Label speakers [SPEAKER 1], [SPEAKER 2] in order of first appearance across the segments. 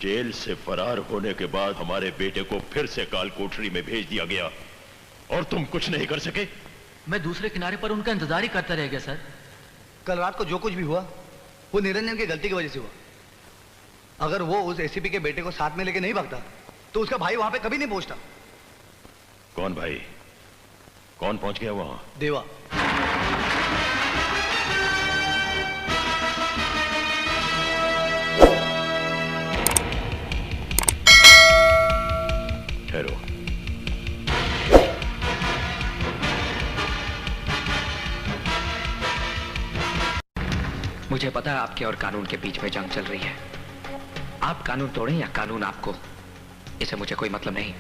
[SPEAKER 1] Jail से फरार होने के बाद हमारे बेटे को फिर से काल कोठरी में भेज दिया गया और तुम कुछ नहीं कर सके।
[SPEAKER 2] मैं दूसरे किनारे पर उनका इंतजार ही करता रह गया सर।
[SPEAKER 3] कल रात को जो कुछ भी हुआ वो निरंजन की गलती की वजह से हुआ। अगर वो उस एसीपी के बेटे को साथ में लेके नहीं भागता तो उसका भाई वहां पे कभी नहीं पहुंचता।
[SPEAKER 1] कौन भाई? कौन पहुंच गया वहां?
[SPEAKER 3] देवा।
[SPEAKER 1] ठहरो।
[SPEAKER 4] मुझे पता है आपके और कानून के बीच में जंग चल रही है। आप कानून तोड़ें या कानून आपको, इससे मुझे कोई मतलब नहीं।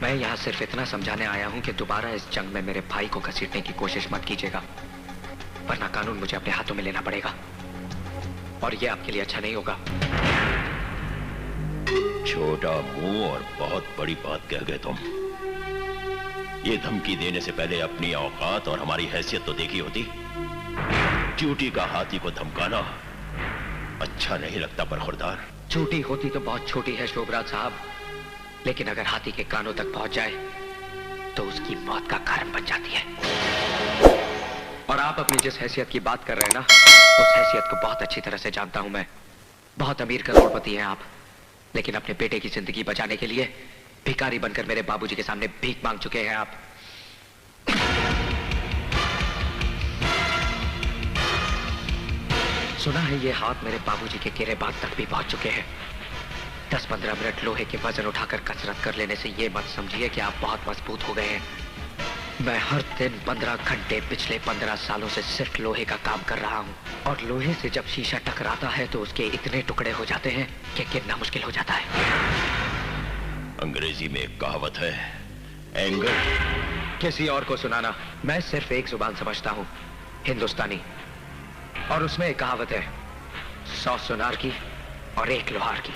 [SPEAKER 4] मैं यहां सिर्फ इतना समझाने आया हूं कि दोबारा इस जंग में मेरे भाई को घसीटने की कोशिश मत कीजिएगा, वरना कानून मुझे अपने हाथों में लेना पड़ेगा और यह आपके लिए अच्छा नहीं होगा।
[SPEAKER 1] छोटा मुंह और बहुत बड़ी बात कह गए तुम। ये धमकी देने से पहले अपनी औकात और हमारी हैसियत तो देखी होती। चूटी का हाथी को धमकाना अच्छा नहीं लगता बरखुरदार।
[SPEAKER 4] चूटी होती तो बहुत छोटी है शोभराज साहब, लेकिन अगर हाथी के कानों तक पहुंच जाए तो उसकी मौत का कारण बन जाती है। और आप अपनी जिस हैसियत की बात कर रहे हैं ना, उस हैसियत को बहुत अच्छी तरह से जानता हूं मैं। बहुत अमीर करोड़पति हैं आप, लेकिन अपने बेटे की जिंदगी बचाने के लिए भिखारी बनकर मेरे बाबूजी के सामने भीख मांग चुके हैं आप। सुना है ये हाथ मेरे बाबूजी के गिरेबान तक भी पहुंच चुके हैं। 10-15 मिनट लोहे के वजन उठाकर कसरत कर लेने से ये मत समझिए कि आप बहुत मजबूत हो गए हैं। मैं हर दिन 15 घंटे पिछले 15 सालों से सिर्फ लोहे का काम कर रहा हूं, और लोहे से जब शीशा टकराता है तो उसके इतने टुकड़े हो जाते हैं कि गिनना मुश्किल हो जाता है।
[SPEAKER 1] अंग्रेजी में एक कहावत है, एंगर।
[SPEAKER 4] किसी और को सुनाना, मैं सिर्फ एक जुबान समझता हूं, हिंदुस्तानी। और उसमें एक कहावत है, 100 सुनार की और 1 लोहार की।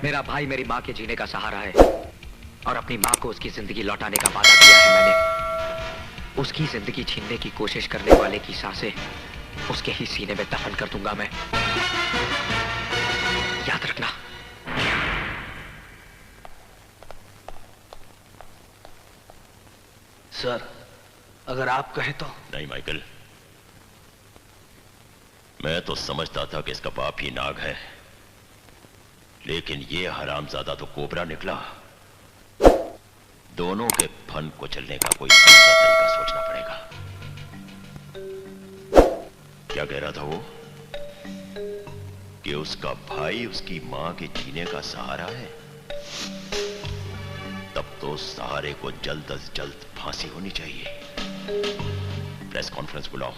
[SPEAKER 4] मेरा भाई मेरी माँ के जीने का सहारा है और अपनी माँ को उसकी जिंदगी लौटाने का वादा किया है मैंने। उसकी जिंदगी छीनने की कोशिश करने वाले की सांसें उसके ही सीने में दफन कर दूंगा मैं, याद रखना।
[SPEAKER 3] सर, अगर आप कहें तो।
[SPEAKER 1] नहीं माइकल, मैं तो समझता था कि इसका बाप ही नाग है, लेकिन ये हरामजादा तो कोबरा निकला। दोनों के फन को चलने का कोई दूसरा तरीका सोचना पड़ेगा। क्या कह रहा था वो? कि उसका भाई उसकी मां के जीने का सहारा है? तब तो सहारे को जल्द अज जल्द फांसी होनी चाहिए। प्रेस कॉन्फ्रेंस बुलाओ।